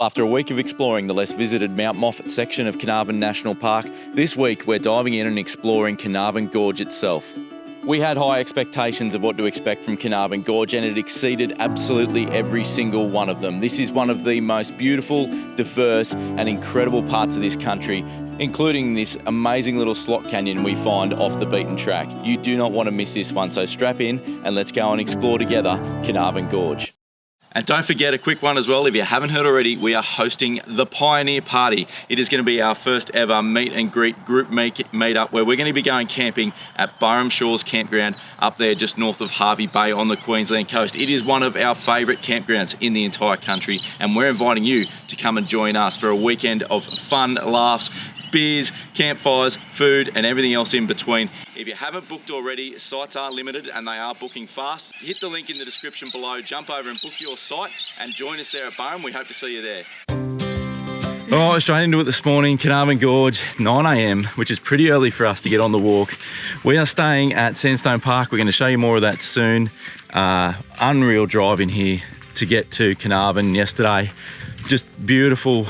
After a week of exploring the less visited Mount Moffat section of Carnarvon National Park, this week we're diving in and exploring Carnarvon Gorge itself. We had high expectations of what to expect from Carnarvon Gorge, and it exceeded absolutely every single one of them. This is one of the most beautiful, diverse and incredible parts of this country, including this amazing little slot canyon we find off the beaten track. You do not want to miss this one, so strap in and let's go and explore together Carnarvon Gorge. And don't forget a quick one as well, if you haven't heard already, we are hosting the Pioneer Party. It is going to be our first ever meet and greet group meetup where we're going to be going camping at Burrum Shores Campground up there just north of Hervey Bay on the Queensland coast. It is one of our favourite campgrounds in the entire country, and we're inviting you to come and join us for a weekend of fun, laughs, beers, campfires, food and everything else in between. If you haven't booked already, sites are limited and they are booking fast. Hit the link in the description below, jump over and book your site and join us there at Burrum. We hope to see you there. Oh, straight into it this morning, Carnarvon Gorge, 9 AM, which is pretty early for us to get on the walk. We are staying at Sandstone Park. We're going to show you more of that soon. Unreal drive in here to get to Carnarvon yesterday. Just beautiful,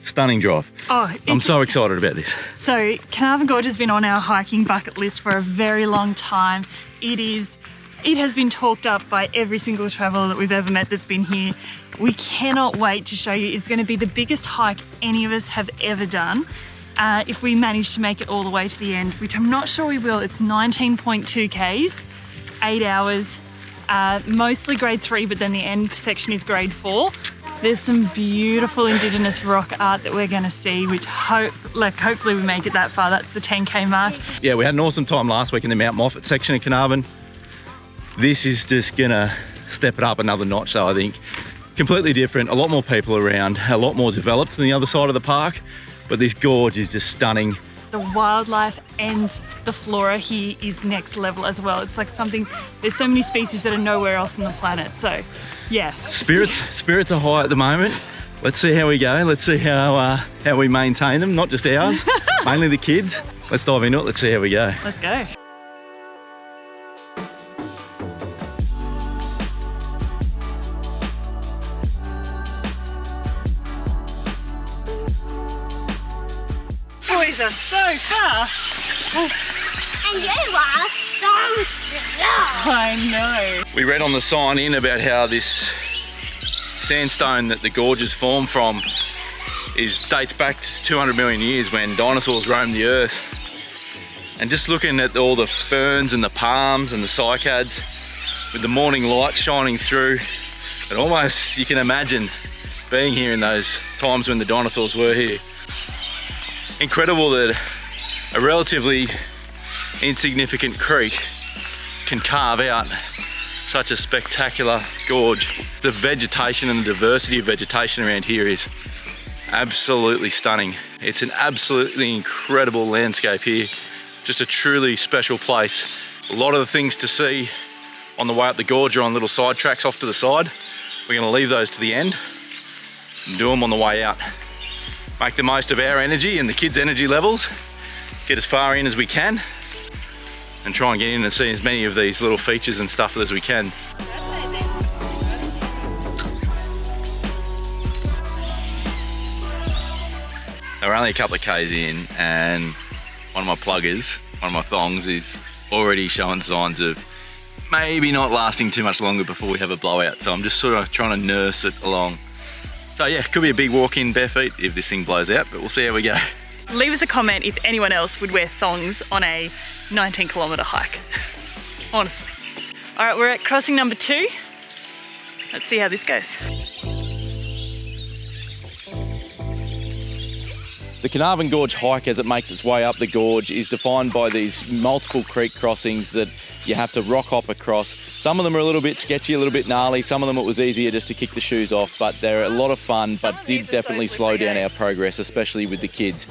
stunning drive. Oh, I'm so excited about this. So Carnarvon Gorge has been on our hiking bucket list for a very long time. It has been talked up by every single traveller that we've ever met that's been here. We cannot wait to show you. It's going to be the biggest hike any of us have ever done. If we manage to make it all the way to the end, which I'm not sure we will. It's 19.2 Ks, 8 hours, mostly grade 3, but then the end section is grade 4. There's some beautiful Indigenous rock art that we're going to see, which hopefully we make it that far. That's the 10K mark. Yeah, we had an awesome time last week in the Mount Moffat section of Carnarvon. This is just going to step it up another notch, though, I think. Completely different, a lot more people around, a lot more developed than the other side of the park, but this gorge is just stunning. The wildlife and the flora here is next level as well. It's like something, there's so many species that are nowhere else on the planet, so yeah. Spirits are high at the moment. Let's see how we go. Let's see how we maintain them, not just ours, mainly the kids. Let's dive into it, let's see how we go. Let's go. Boys are so fast. And you are so slow. I know. We read on the sign in about how this sandstone that the gorge is formed from dates back to 200 million years when dinosaurs roamed the earth. And just looking at all the ferns and the palms and the cycads with the morning light shining through, it almost, you can imagine being here in those times when the dinosaurs were here. Incredible that a relatively insignificant creek can carve out such a spectacular gorge. The vegetation and the diversity of vegetation around here is absolutely stunning. It's an absolutely incredible landscape here. Just a truly special place. A lot of the things to see on the way up the gorge are on little side tracks off to the side. We're going to leave those to the end and do them on the way out. Make the most of our energy and the kids' energy levels, get as far in as we can, and try and get in and see as many of these little features and stuff as we can. So we're only a couple of Ks in, and one of my pluggers, one of my thongs, is already showing signs of maybe not lasting too much longer before we have a blowout. So I'm just sort of trying to nurse it along. So yeah, could be a big walk in bare feet if this thing blows out, but we'll see how we go. Leave us a comment if anyone else would wear thongs on a 19-kilometre hike. Honestly. All right, we're at crossing number 2. Let's see how this goes. The Carnarvon Gorge hike, as it makes its way up the gorge, is defined by these multiple creek crossings that you have to rock hop across. Some of them are a little bit sketchy, a little bit gnarly. Some of them it was easier just to kick the shoes off, but they're a lot of fun, but did definitely slow down our progress, especially with the kids.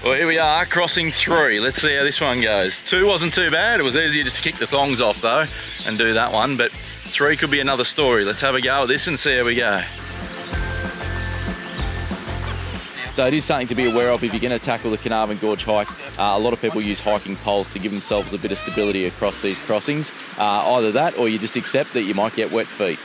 Well, here we are, crossing 3. Let's see how this one goes. 2 wasn't too bad. It was easier just to kick the thongs off though and do that one, but 3 could be another story. Let's have a go at this and see how we go. So it is something to be aware of if you're going to tackle the Carnarvon Gorge hike. A lot of people use hiking poles to give themselves a bit of stability across these crossings. Either that or you just accept that you might get wet feet.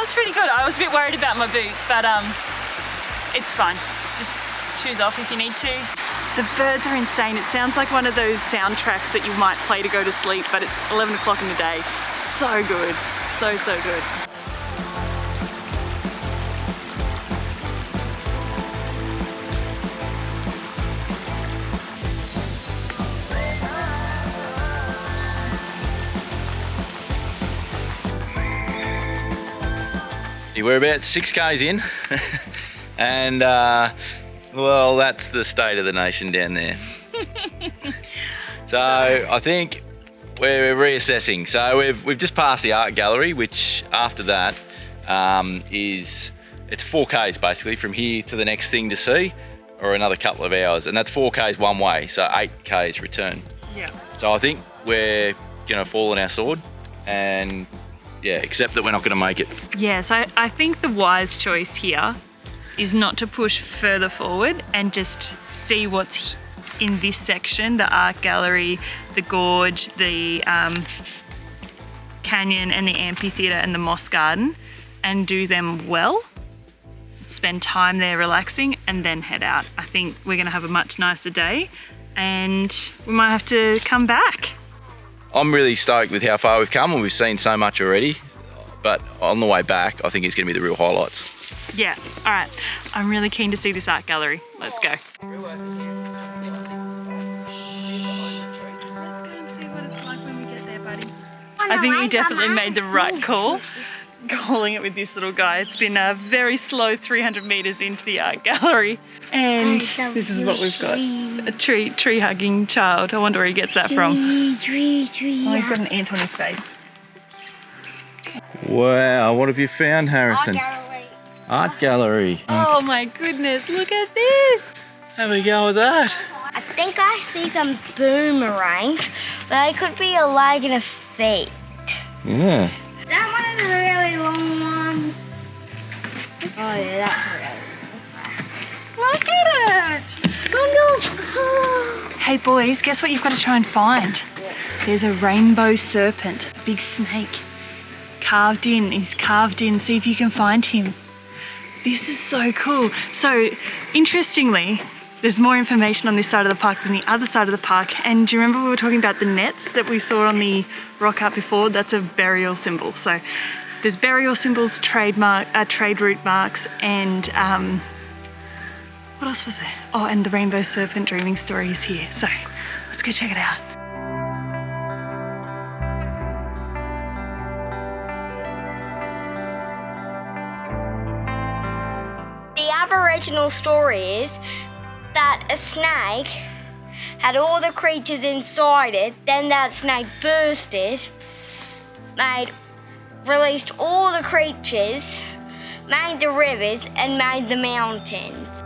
It's pretty good. I was a bit worried about my boots, but it's fine. Just shoes off if you need to. The birds are insane. It sounds like one of those soundtracks that you might play to go to sleep, but it's 11 o'clock in the day. So good. So good. We're about 6Ks in and well, that's the state of the nation down there. So I think we're reassessing. So we've just passed the art gallery, which after that it's 4Ks basically from here to the next thing to see, or another couple of hours, and that's 4Ks one way, so 8Ks return. Yeah. So I think we're gonna fall on our sword and accept that we're not gonna make it. Yeah, so I think the wise choice here is not to push further forward and just see what's in this section, the art gallery, the gorge, the canyon and the amphitheater and the moss garden, and do them well. Spend time there relaxing and then head out. I think we're gonna have a much nicer day and we might have to come back. I'm really stoked with how far we've come and we've seen so much already, but on the way back, I think it's gonna be the real highlights. Yeah, all right. I'm really keen to see this art gallery. Let's go. Let's go and see what it's like when we get there, buddy. I think we definitely made the right call calling it with this little guy. It's been a very slow 300 meters into the art gallery. And this is what we've got. A tree hugging child. I wonder where he gets that from. Tree. Oh, he's got an ant on his face. Wow, what have you found, Harrison? Art gallery. Oh my goodness, look at this. Have we go with that? I think I see some boomerangs, but it could be a leg and a feet. Yeah. Is that one of the really long ones? Oh yeah, that's really long. Look at it. Oh no. Hey boys, guess what you've got to try and find? There's a rainbow serpent, a big snake. Carved in, he's carved in. See if you can find him. This is so cool. So, interestingly, there's more information on this side of the park than the other side of the park. And do you remember we were talking about the nets that we saw on the rock art before? That's a burial symbol. So, there's burial symbols, trade route marks, and what else was there? Oh, and the rainbow serpent dreaming story is here. So, let's go check it out. The Aboriginal story is that a snake had all the creatures inside it, then that snake bursted, released all the creatures, made the rivers and made the mountains.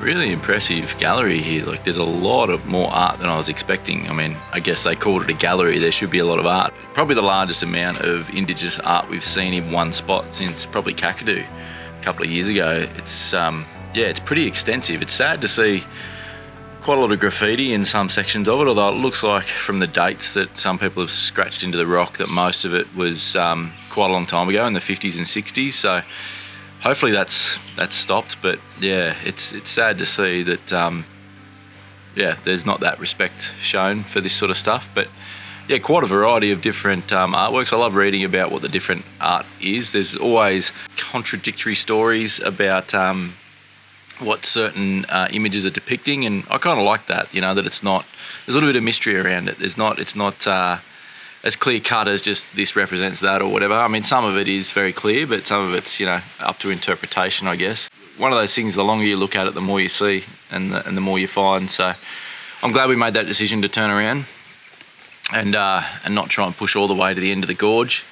Really impressive gallery here. Like, there's a lot of more art than I was expecting. I mean, I guess they called it a gallery. There should be a lot of art. Probably the largest amount of Indigenous art we've seen in one spot since probably Kakadu a couple of years ago. It's it's pretty extensive. It's sad to see quite a lot of graffiti in some sections of it, although it looks like from the dates that some people have scratched into the rock that most of it was quite a long time ago in the 50s and 60s. So hopefully that's stopped, but yeah, it's sad to see that there's not that respect shown for this sort of stuff. But yeah, quite a variety of different artworks. I love reading about what the different art is. There's always contradictory stories about what certain images are depicting, and I kind of like that. You know, that it's not. There's a little bit of mystery around it. It's not as clear cut as just this represents that or whatever. I mean, some of it is very clear, but some of it's, up to interpretation, I guess. One of those things, the longer you look at it, the more you see and the more you find. So I'm glad we made that decision to turn around and not try and push all the way to the end of the gorge.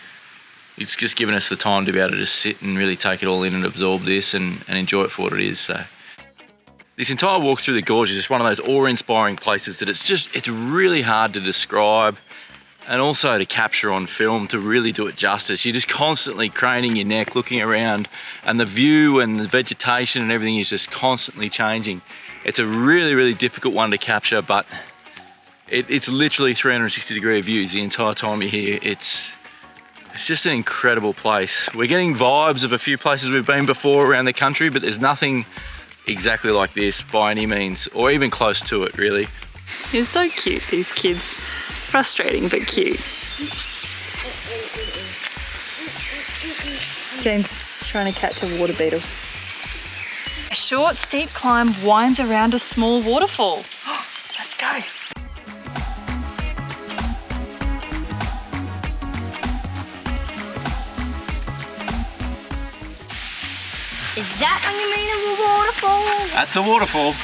It's just given us the time to be able to just sit and really take it all in and absorb this and enjoy it for what it is. So this entire walk through the gorge is just one of those awe-inspiring places that it's really hard to describe and also to capture on film to really do it justice. You're just constantly craning your neck, looking around, and the view and the vegetation and everything is just constantly changing. It's a really, really difficult one to capture, but It's literally 360-degree views the entire time you're here. It's just an incredible place. We're getting vibes of a few places we've been before around the country, but there's nothing exactly like this by any means, or even close to it, really. You're so cute, these kids. Frustrating, but cute. James is trying to catch a water beetle. A short, steep climb winds around a small waterfall. Let's go. Is that what you mean of a waterfall? That's a waterfall.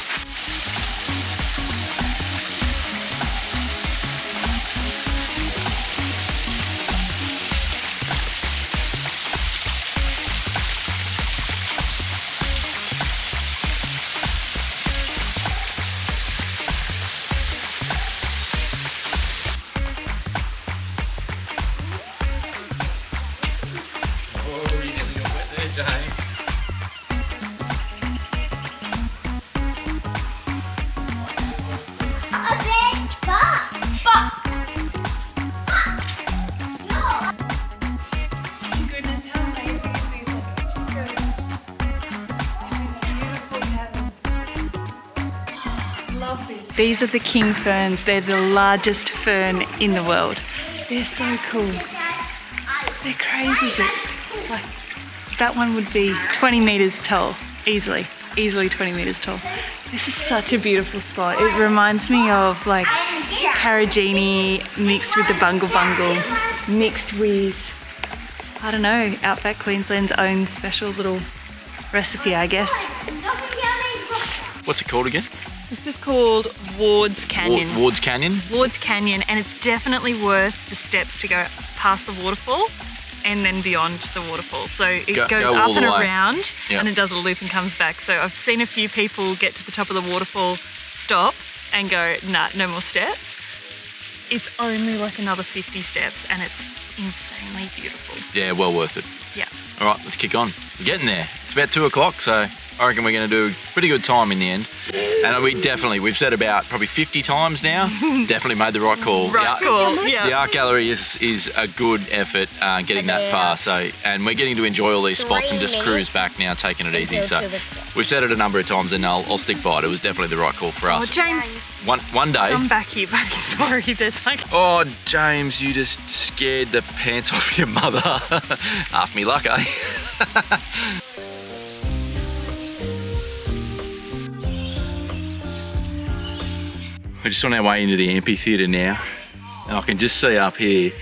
These are the king ferns. They're the largest fern in the world. They're so cool. They're crazy big. Like, that one would be 20 meters tall, easily 20 meters tall. This is such a beautiful spot. It reminds me of like Carragini mixed with the Bungle Bungle, mixed with, I don't know, Outback Queensland's own special little recipe, I guess. What's it called again? This is called Ward's Canyon. Ward's Canyon? Ward's Canyon, and it's definitely worth the steps to go past the waterfall and then beyond the waterfall. So it goes up and around, and it does a loop and comes back. So I've seen a few people get to the top of the waterfall, stop and go, nah, no more steps. It's only like another 50 steps and it's insanely beautiful. Yeah, well worth it. Yeah. All right, let's kick on. We're getting there. It's about 2 o'clock, so I reckon we're going to do a pretty good time in the end. And we've said about probably 50 times now, definitely made the right call. Right call, yeah. The art gallery is a good effort getting that far. So, and we're getting to enjoy all these spots and just cruise back now, taking it easy. So we've said it a number of times and I'll stick by it. It was definitely the right call for us. Oh, James. One day. I'm back here, buddy. Sorry, there's like... Oh, James, you just scared the pants off your mother. Half me luck, eh? We're just on our way into the amphitheater now, and I can just see up here,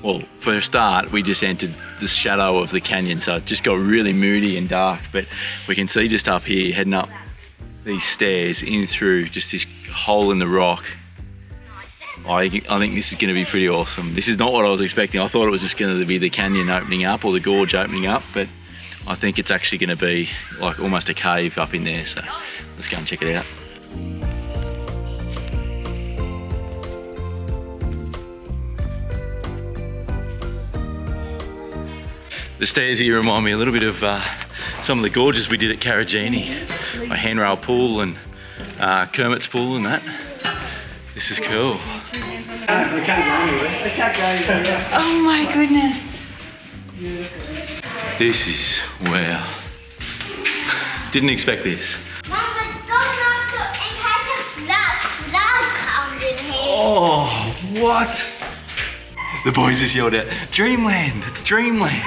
well, for a start, we just entered the shadow of the canyon, so it just got really moody and dark, but we can see just up here, heading up these stairs in through just this hole in the rock. I think this is going to be pretty awesome. This is not what I was expecting. I thought it was just going to be the canyon opening up or the gorge opening up, but I think it's actually going to be like almost a cave up in there, so let's go and check it out. The stairs here remind me a little bit of some of the gorges we did at Carragini, like Handrail Pool and Kermit's Pool and that. This is cool. Oh my goodness. This is, wow. Didn't expect this. Oh, what? The boys just yelled out, Dreamland, it's Dreamland.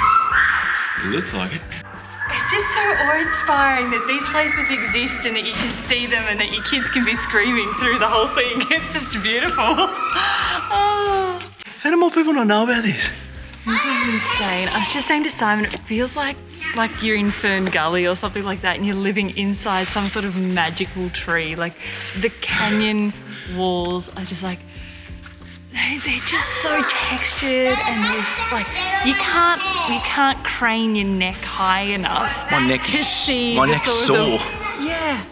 It looks like it. It's just so awe-inspiring that these places exist and that you can see them and that your kids can be screaming through the whole thing. It's just beautiful. Oh. How do more people not know about this? This is insane. I was just saying to Simon, it feels like you're in Fern Gully or something like that and you're living inside some sort of magical tree. Like the canyon walls are just like, they're just so textured and like you can't crane your neck high enough to see my neck's sore. Yeah.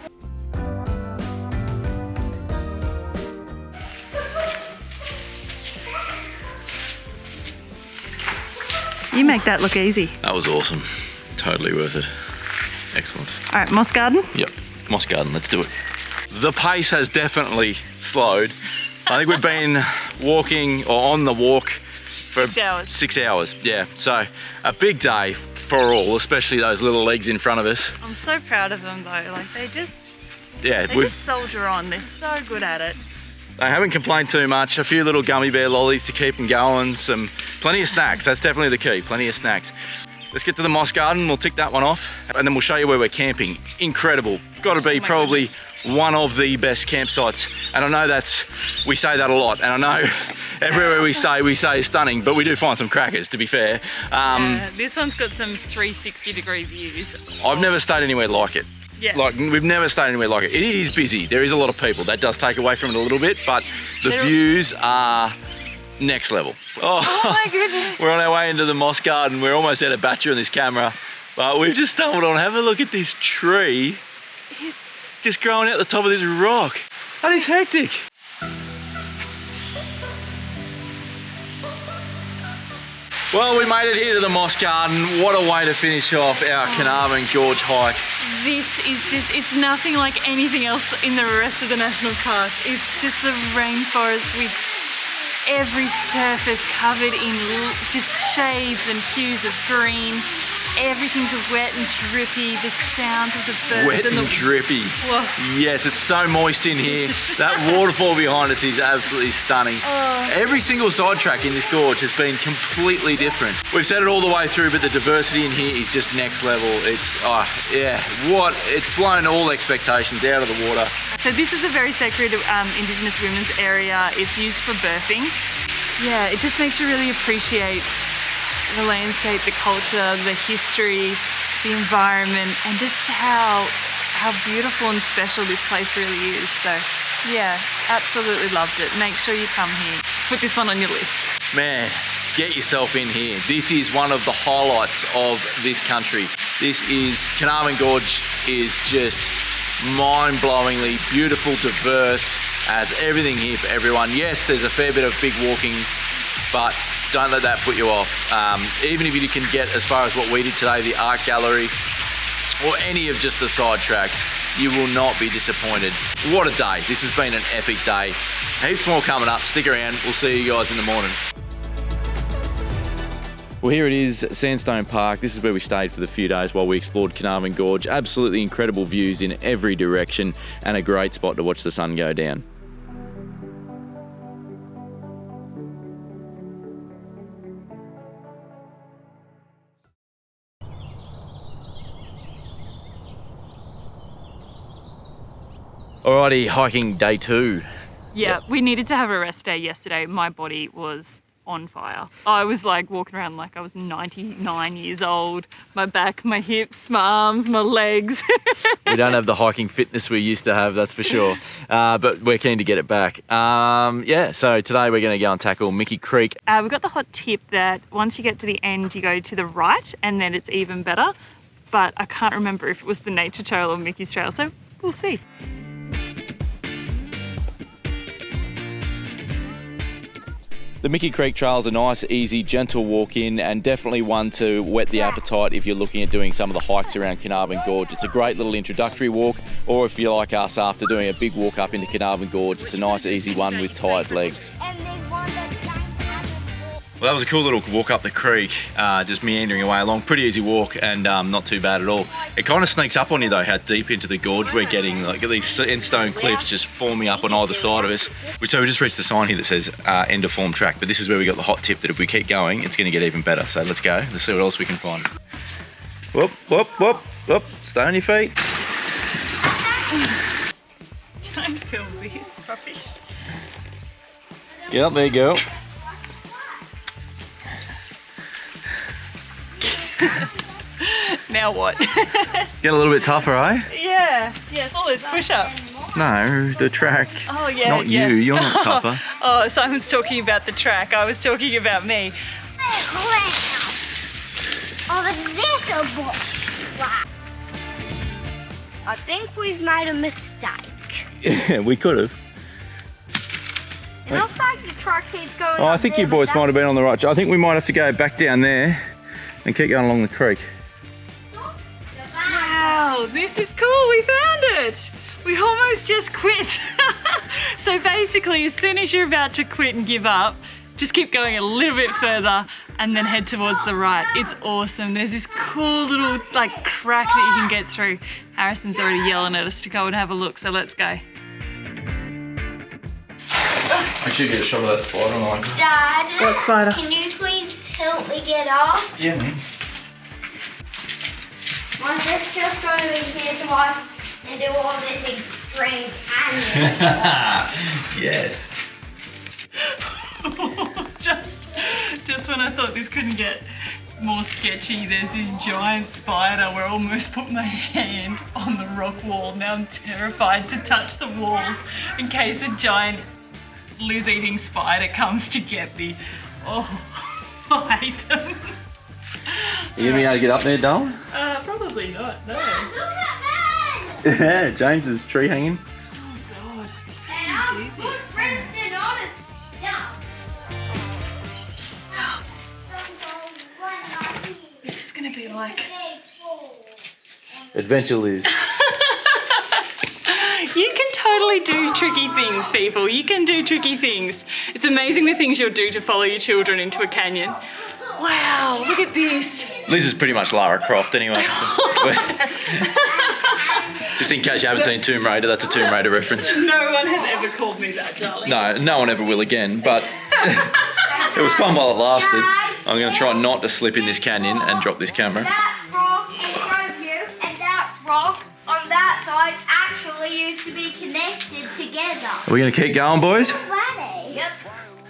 You make that look easy. That was awesome. Totally worth it. Excellent. All right, Moss Garden? Yep, Moss Garden, let's do it. The pace has definitely slowed. I think we've been walking or on the walk for 6 hours. 6 hours, yeah. So a big day for all, especially those little legs in front of us. I'm so proud of them though. Like they just We've soldier on. They're so good at it. They haven't complained too much. A few little gummy bear lollies to keep them going. Plenty of snacks. That's definitely the key. Plenty of snacks. Let's get to the moss garden. We'll tick that one off, and then we'll show you where we're camping. Incredible. Got to be probably one of the best campsites. And I know we say that a lot. And I know everywhere we stay, we say stunning, but we do find some crackers, to be fair. This one's got some 360-degree views. I've never stayed anywhere like it. Yeah. Like, we've never stayed anywhere like it. It is busy. There is a lot of people. That does take away from it a little bit, but the views are next level. Oh my goodness. We're on our way into the moss garden. We're almost out of battery on this camera, but we've just stumbled on. Have a look at this tree. It's just growing out the top of this rock. That is hectic. Well, we made it here to the moss garden. What a way to finish off our Carnarvon Gorge hike. This is it's nothing like anything else in the rest of the national park. It's just the rainforest with every surface covered in just shades and hues of green. Everything's wet and drippy. The sounds of the birds. Wet and drippy. Whoa. Yes, it's so moist in here. That waterfall behind us is absolutely stunning. Every single sidetrack in this gorge has been completely different. We've said it all the way through, but the diversity in here is just next level. It's it's blown all expectations out of the water. So this is a very sacred Indigenous women's area. It's used for birthing. Yeah, it just makes you really appreciate the landscape, the culture, the history, the environment, and just how beautiful and special this place really is. So yeah, absolutely loved it. Make sure you come here. Put this one on your list. Man, get yourself in here. This is one of the highlights of this country. Carnarvon Gorge is just mind-blowingly beautiful, diverse, has everything here for everyone. Yes, there's a fair bit of big walking, but don't let that put you off. Even if you can get as far as what we did today, the art gallery, or any of just the side tracks, you will not be disappointed. What a day. This has been an epic day. Heaps more coming up. Stick around. We'll see you guys in the morning. Well, here it is, Sandstone Park. This is where we stayed for the few days while we explored Carnarvon Gorge. Absolutely incredible views in every direction and a great spot to watch the sun go down. Alrighty, hiking day 2. Yeah, we needed to have a rest day yesterday. My body was on fire. I was like walking around like I was 99 years old. My back, my hips, my arms, my legs. We don't have the hiking fitness we used to have, that's for sure. But we're keen to get it back. So today we're going to go and tackle Mickey Creek. We've got the hot tip that once you get to the end, you go to the right and then it's even better. But I can't remember if it was the nature trail or Mickey's trail, so we'll see. The Mickey Creek Trail is a nice, easy, gentle walk in and definitely one to whet the appetite if you're looking at doing some of the hikes around Carnarvon Gorge. It's a great little introductory walk, or if you're like us after doing a big walk up into Carnarvon Gorge, it's a nice, easy one with tired legs. Well, that was a cool little walk up the creek, just meandering away along. Pretty easy walk and not too bad at all. It kind of sneaks up on you though, how deep into the gorge we're getting. Like these sandstone cliffs just forming up on either side of us. So we just reached the sign here that says end of form track, but this is where we got the hot tip that if we keep going, it's going to get even better. So let's go. Let's see what else we can find. Whoop, whoop, whoop, whoop. Stay on your feet. Don't film this rubbish. Get up there, girl. Now what? Get a little bit tougher, eh? Yeah, it's all those push-ups. No, the track. Oh yeah. Not you, you're not tougher. Oh, Simon's talking about the track. I was talking about me. I think we've made a mistake. Yeah, we could have. It looks like the truck keeps going. Oh, I think you boys might have been on the right. I think we might have to go back down there and keep going along the creek. Wow, this is cool. We found it. We almost just quit. So So basically, as soon as you're about to quit and give up, just keep going a little bit further and then head towards the right. It's awesome. There's this cool little like crack that you can get through. Harrison's already yelling at us to go and have a look, so let's go. I should get a shot of that spider on the line. Dad, What spider? can you please help me get off? Yeah, man. My sister's going to be here to watch and do all this extreme canyon. Yes. just when I thought this couldn't get more sketchy, there's this giant spider where I almost put my hand on the rock wall. Now I'm terrified to touch the walls in case a giant lizard-eating spider comes to get me. Oh, I hate them. You gonna be able to get up there, darling? Probably not, no. Look at that! Yeah, James's tree hanging. Oh God. And I'm who's resting on us? Yeah. This is gonna be like... Adventure Liz. You can totally do tricky things, people. You can do tricky things. It's amazing the things you'll do to follow your children into a canyon. Wow, look at this. Liz is pretty much Lara Croft anyway. Just in case you haven't seen Tomb Raider, that's a Tomb Raider reference. No one has ever called me that, darling. No one ever will again, but it was fun while it lasted. I'm going to try not to slip in this canyon and drop this camera. That rock in front of you and that rock on that side actually used to be connected together. Are we going to keep going, boys? Yep.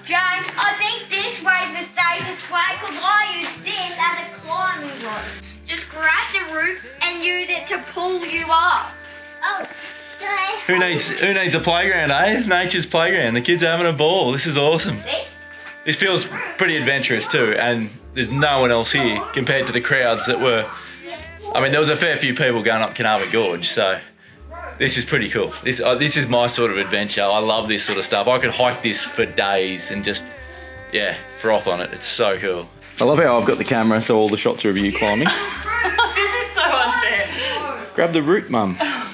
James, I think this way's the safest way because I use this as a climbing rope. Just grab the rope and use it to pull you up. Oh, Who needs a playground, eh? Nature's playground. The kids are having a ball. This is awesome. See? This feels pretty adventurous too, and there's no one else here compared to the crowds that were. I mean, there was a fair few people going up Carnarvon Gorge, so this is pretty cool. This is my sort of adventure. I love this sort of stuff. I could hike this for days and just, yeah, froth on it. It's so cool. I love how I've got the camera, so all the shots are of you climbing. This is so unfair. Grab the root, Mum. Yeah,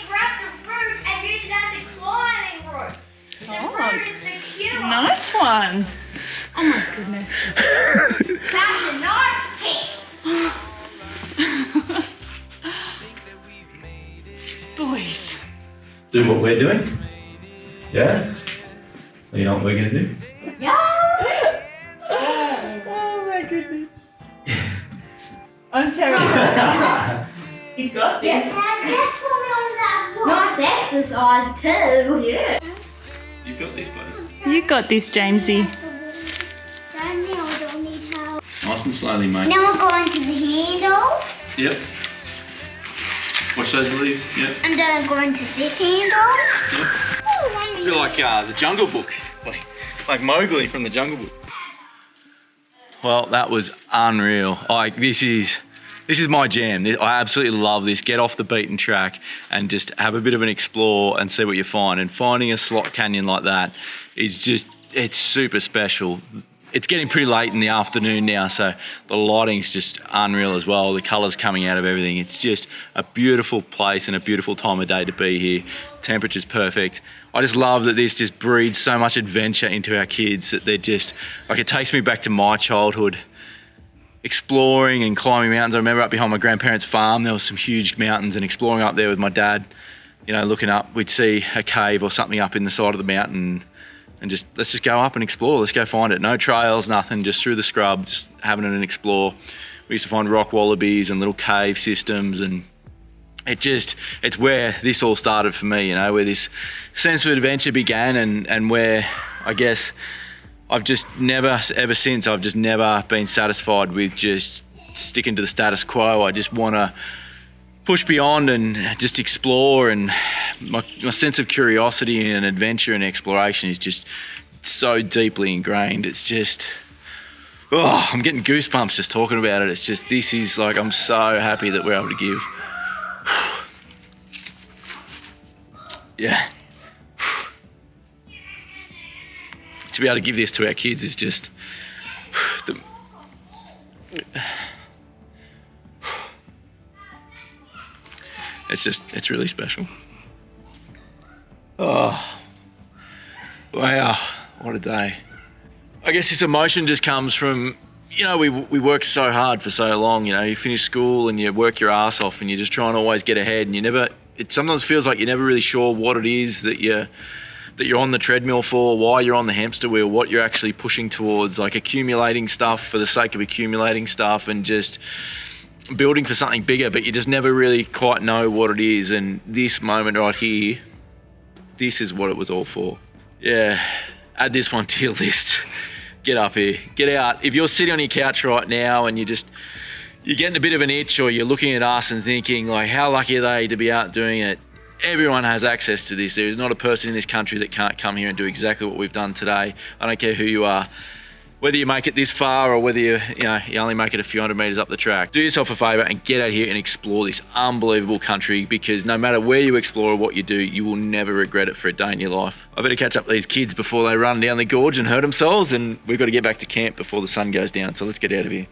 grab the root and use it as a climbing rope. The root is secure. Nice one. Oh my goodness. That's a nice kick. Boys. Do what we're doing? Yeah? You know what we're going to do? Yeah. Oh my goodness. I'm terrified. You got this. Yes. Nice exercise too. Yeah. You've got this, buddy. You got this, Jamesy. Daddy, I don't need help. Nice and slowly, mate. Now we're going to the handle. Yep. Watch those leaves. Yep. And then I'm going to this handle. I feel like the Jungle Book. It's like Mowgli from the Jungle Book. Well, that was unreal. This is my jam. I absolutely love this. Get off the beaten track and just have a bit of an explore and see what you find. And finding a slot canyon like that is just, it's super special. It's getting pretty late in the afternoon now, so the lighting's just unreal as well. The colours coming out of everything. It's just a beautiful place and a beautiful time of day to be here. Temperature's perfect. I just love that this just breeds so much adventure into our kids that they're just, like, it takes me back to my childhood. Exploring and climbing mountains. I remember up behind my grandparents' farm, there was some huge mountains, and exploring up there with my dad, you know, looking up, we'd see a cave or something up in the side of the mountain and just, let's just go up and explore. Let's go find it. No trails, nothing, just through the scrub, just having an explore. We used to find rock wallabies and little cave systems, and it's where this all started for me, you know, where this sense of adventure began, and where I guess I've just never, ever since, I've just never been satisfied with just sticking to the status quo. I just want to push beyond and just explore, and my sense of curiosity and adventure and exploration is just so deeply ingrained. It's just, oh, I'm getting goosebumps just talking about it. It's just, this is like, I'm so happy that we're able to give. Yeah. To be able to give this to our kids is just it's really special. Oh, wow, what a day. I guess this emotion just comes from, you know, we work so hard for so long, you know, you finish school and you work your ass off and you're just trying to always get ahead, and it sometimes feels like you're never really sure what it is that you're on the treadmill for, why you're on the hamster wheel, what you're actually pushing towards, like accumulating stuff for the sake of accumulating stuff and just building for something bigger, but you just never really quite know what it is. And this moment right here, this is what it was all for. Yeah, add this one to your list. Get up here, get out. If you're sitting on your couch right now and you're getting a bit of an itch, or you're looking at us and thinking like, how lucky are they to be out doing it? Everyone has access to this. There's not a person in this country that can't come here and do exactly what we've done today. I don't care who you are, whether you make it this far or whether you only make it a few hundred meters up the track. Do yourself a favor and get out here and explore this unbelievable country, because no matter where you explore or what you do, you will never regret it for a day in your life. I better catch up with these kids before they run down the gorge and hurt themselves, and we've got to get back to camp before the sun goes down, so let's get out of here.